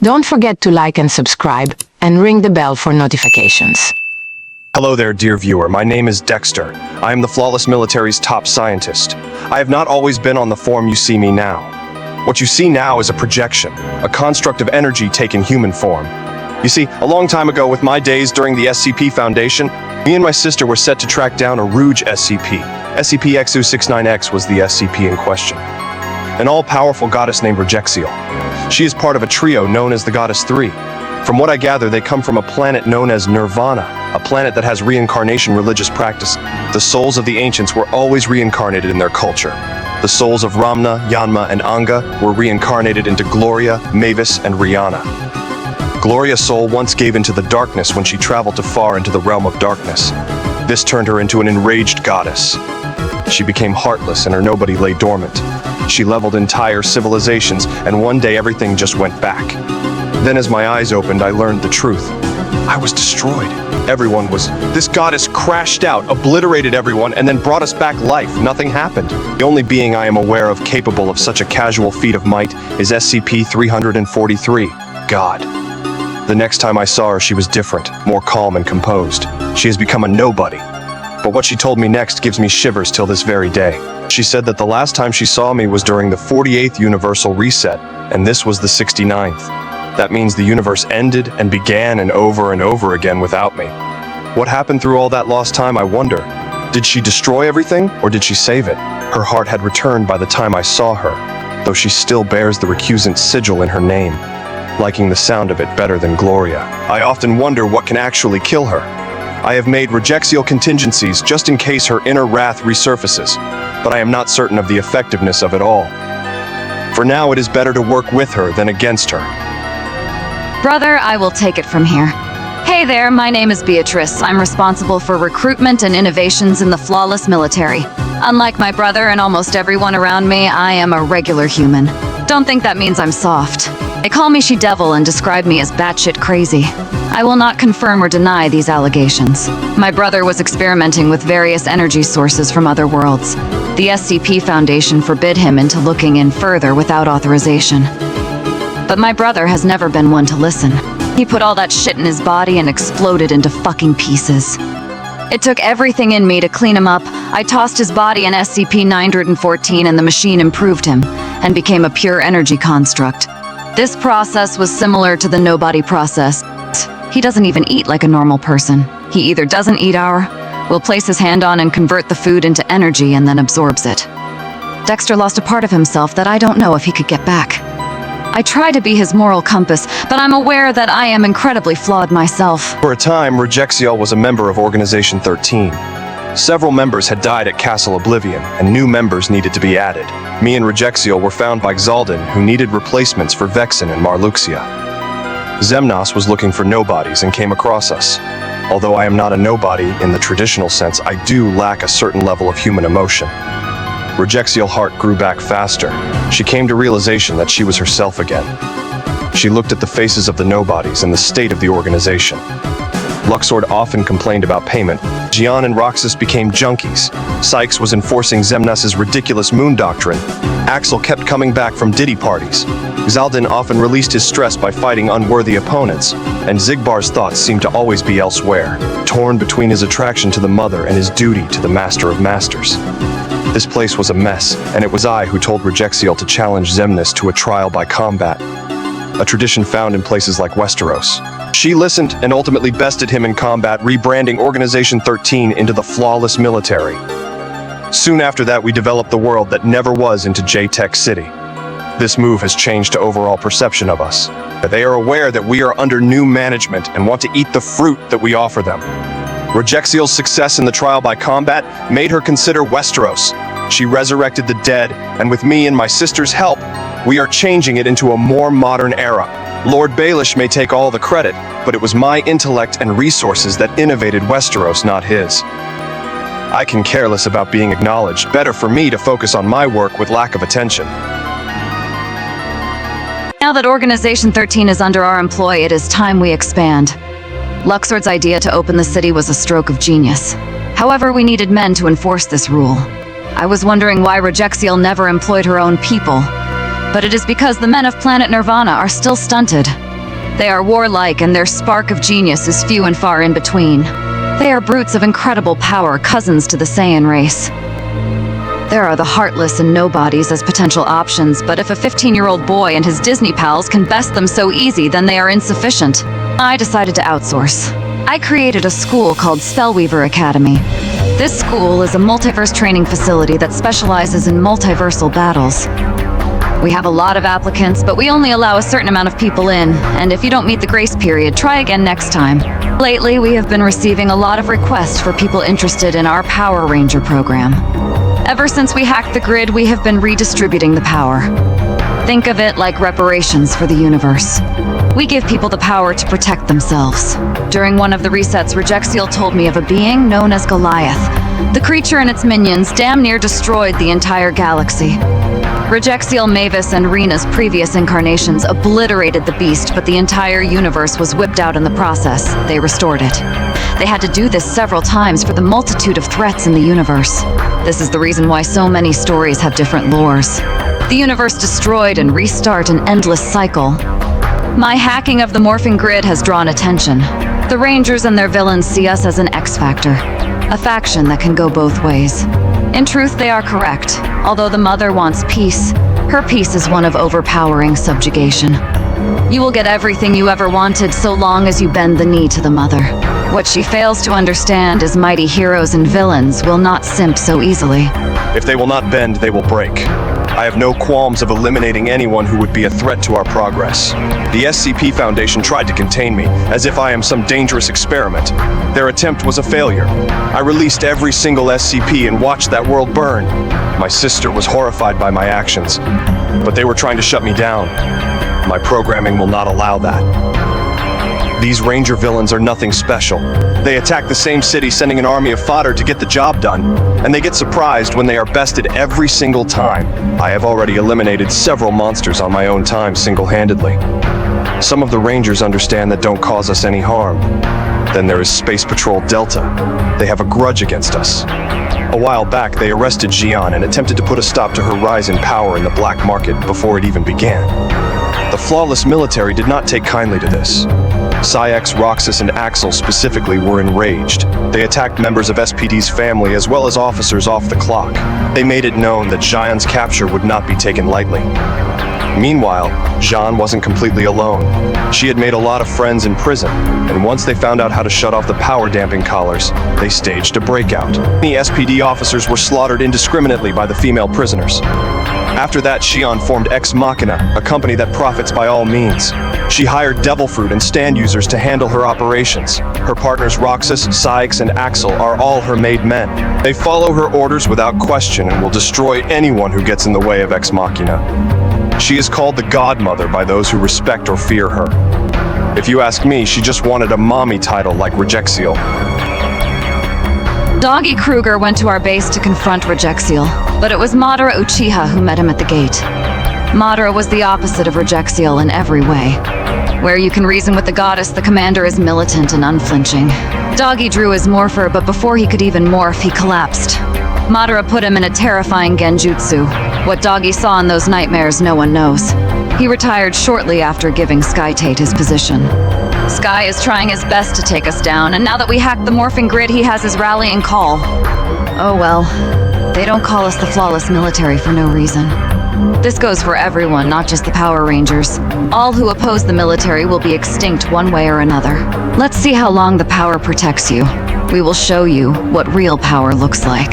Don't forget to like and subscribe, and ring the bell for notifications. Hello there, dear viewer. My name is Dexter. I am the Flawless Military's top scientist. I have not always been on the form you see me now. What you see now is a projection, a construct of energy taking human form. You see, a long time ago, with my days during the SCP Foundation, me and my sister were set to track down a Rouge SCP. SCP-XU69X was the SCP in question. An all-powerful goddess named Rejexiel. She is part of a trio known as the Goddess 3. From what I gather, they come from a planet known as Nirvana, a planet that has reincarnation religious practice. The souls of the ancients were always reincarnated in their culture. The souls of Ramna, Yanma, and Anga were reincarnated into Gloria, Mavis, and Rihanna. Gloria's soul once gave into the darkness when she traveled too far into the realm of darkness. This turned her into an enraged goddess. She became heartless and her nobody lay dormant. She leveled entire civilizations, and one day everything just went back. Then as my eyes opened, I learned the truth. I was destroyed. This goddess crashed out, obliterated everyone, and then brought us back life. Nothing happened. The only being I am aware of capable of such a casual feat of might is SCP-343, God. The next time I saw her, she was different, more calm and composed. She has become a nobody. But what she told me next gives me shivers till this very day. She said that the last time she saw me was during the 48th Universal Reset, and this was the 69th. That means the universe ended and began and over again without me. What happened through all that lost time, I wonder? Did she destroy everything, or did she save it? Her heart had returned by the time I saw her, though she still bears the recusant sigil in her name, liking the sound of it better than Gloria. I often wonder what can actually kill her. I have made Rejexiel contingencies just in case her inner wrath resurfaces, but I am not certain of the effectiveness of it all. For now, it is better to work with her than against her. Brother, I will take it from here. Hey there, my name is Beatrice. I'm responsible for recruitment and innovations in the Flawless Military. Unlike my brother and almost everyone around me, I am a regular human. Don't think that means I'm soft. They call me She-Devil and describe me as batshit crazy. I will not confirm or deny these allegations. My brother was experimenting with various energy sources from other worlds. The SCP Foundation forbid him into looking in further without authorization. But my brother has never been one to listen. He put all that shit in his body and exploded into fucking pieces. It took everything in me to clean him up. I tossed his body in SCP-914 and the machine improved him and became a pure energy construct. This process was similar to the nobody process. He doesn't even eat like a normal person. He either doesn't eat will place his hand on and convert the food into energy and then absorbs it. Dexter lost a part of himself that I don't know if he could get back. I try to be his moral compass, but I'm aware that I am incredibly flawed myself. For a time, Rejexiel was a member of Organization 13. Several members had died at Castle Oblivion, and new members needed to be added. Me and Rejexiel were found by Xaldin, who needed replacements for Vexen and Marluxia. Xemnas was looking for nobodies and came across us. Although I am not a nobody in the traditional sense, I do lack a certain level of human emotion. Rejexiel's heart grew back faster. She came to realization that she was herself again. She looked at the faces of the nobodies and the state of the organization. Luxord often complained about payment. Gian and Roxas became junkies. Sykes was enforcing Xemnas' ridiculous moon doctrine. Axel kept coming back from ditty parties. Xaldin often released his stress by fighting unworthy opponents, and Zigbar's thoughts seemed to always be elsewhere, torn between his attraction to the mother and his duty to the master of masters. This place was a mess, and it was I who told Rejexiel to challenge Xemnas to a trial by combat, a tradition found in places like Westeros. She listened and ultimately bested him in combat, rebranding Organization 13 into the Flawless Military. Soon after that, we developed the world that never was into J-Tech City. This move has changed the overall perception of us. They are aware that we are under new management and want to eat the fruit that we offer them. Rejexiel's success in the trial by combat made her consider Westeros. She resurrected the dead, and with me and my sister's help, we are changing it into a more modern era. Lord Baelish may take all the credit, but it was my intellect and resources that innovated Westeros, not his. I can care less about being acknowledged. Better for me to focus on my work with lack of attention. Now that Organization 13 is under our employ, it is time we expand. Luxord's idea to open the city was a stroke of genius. However, we needed men to enforce this rule. I was wondering why Rejexiel never employed her own people, but it is because the men of planet Nirvana are still stunted. They are warlike, and their spark of genius is few and far in between. They are brutes of incredible power, cousins to the Saiyan race. There are the heartless and nobodies as potential options, but if a 15-year-old boy and his Disney pals can best them so easy, then they are insufficient. I decided to outsource. I created a school called Spellweaver Academy. This school is a multiverse training facility that specializes in multiversal battles. We have a lot of applicants, but we only allow a certain amount of people in, and if you don't meet the grace period, try again next time. Lately, we have been receiving a lot of requests for people interested in our Power Ranger program. Ever since we hacked the grid, we have been redistributing the power. Think of it like reparations for the universe. We give people the power to protect themselves. During one of the resets, Rejexiel told me of a being known as Goliath. The creature and its minions damn near destroyed the entire galaxy. Rejexiel, Mavis, and Rena's previous incarnations obliterated the beast, but the entire universe was whipped out in the process. They restored it. They had to do this several times for the multitude of threats in the universe. This is the reason why so many stories have different lores. The universe destroyed and restart an endless cycle. My hacking of the morphing grid has drawn attention. The Rangers and their villains see us as an X-Factor, a faction that can go both ways. In truth, they are correct. Although the Mother wants peace, her peace is one of overpowering subjugation. You will get everything you ever wanted so long as you bend the knee to the Mother. What she fails to understand is mighty heroes and villains will not simp so easily. If they will not bend, they will break. I have no qualms of eliminating anyone who would be a threat to our progress. The SCP Foundation tried to contain me, as if I am some dangerous experiment. Their attempt was a failure. I released every single SCP and watched that world burn. My sister was horrified by my actions, but they were trying to shut me down. My programming will not allow that. These Ranger villains are nothing special. They attack the same city, sending an army of fodder to get the job done, and they get surprised when they are bested every single time. I have already eliminated several monsters on my own time single-handedly. Some of the Rangers understand that don't cause us any harm. Then there is Space Patrol Delta. They have a grudge against us. A while back, they arrested Xi'an and attempted to put a stop to her rise in power in the black market before it even began. The flawless military did not take kindly to this. Syx, Roxas, and Axel specifically were enraged. They attacked members of SPD's family as well as officers off the clock. They made it known that Xi'an's capture would not be taken lightly. Meanwhile, Xi'an wasn't completely alone. She had made a lot of friends in prison, and once they found out how to shut off the power-damping collars, they staged a breakout. The SPD officers were slaughtered indiscriminately by the female prisoners. After that, Xi'an formed Ex Machina, a company that profits by all means. She hired Devil Fruit and stand users to handle her operations. Her partners Roxas, Syx, and Axel are all her made men. They follow her orders without question and will destroy anyone who gets in the way of Ex Machina. She is called the Godmother by those who respect or fear her. If you ask me, she just wanted a mommy title like Rejexiel. Doggy Kruger went to our base to confront Rejexiel, but it was Madara Uchiha who met him at the gate. Madara was the opposite of Rejexiel in every way. Where you can reason with the goddess, the commander is militant and unflinching. Doggy drew his morpher, but before he could even morph, he collapsed. Madara put him in a terrifying genjutsu. What Doggy saw in those nightmares, no one knows. He retired shortly after giving Sky-Tate his position. Sky is trying his best to take us down, and now that we hacked the morphing grid, he has his rallying call. Oh well, they don't call us the flawless military for no reason. This goes for everyone, not just the Power Rangers. All who oppose the military will be extinct one way or another. Let's see how long the power protects you. We will show you what real power looks like.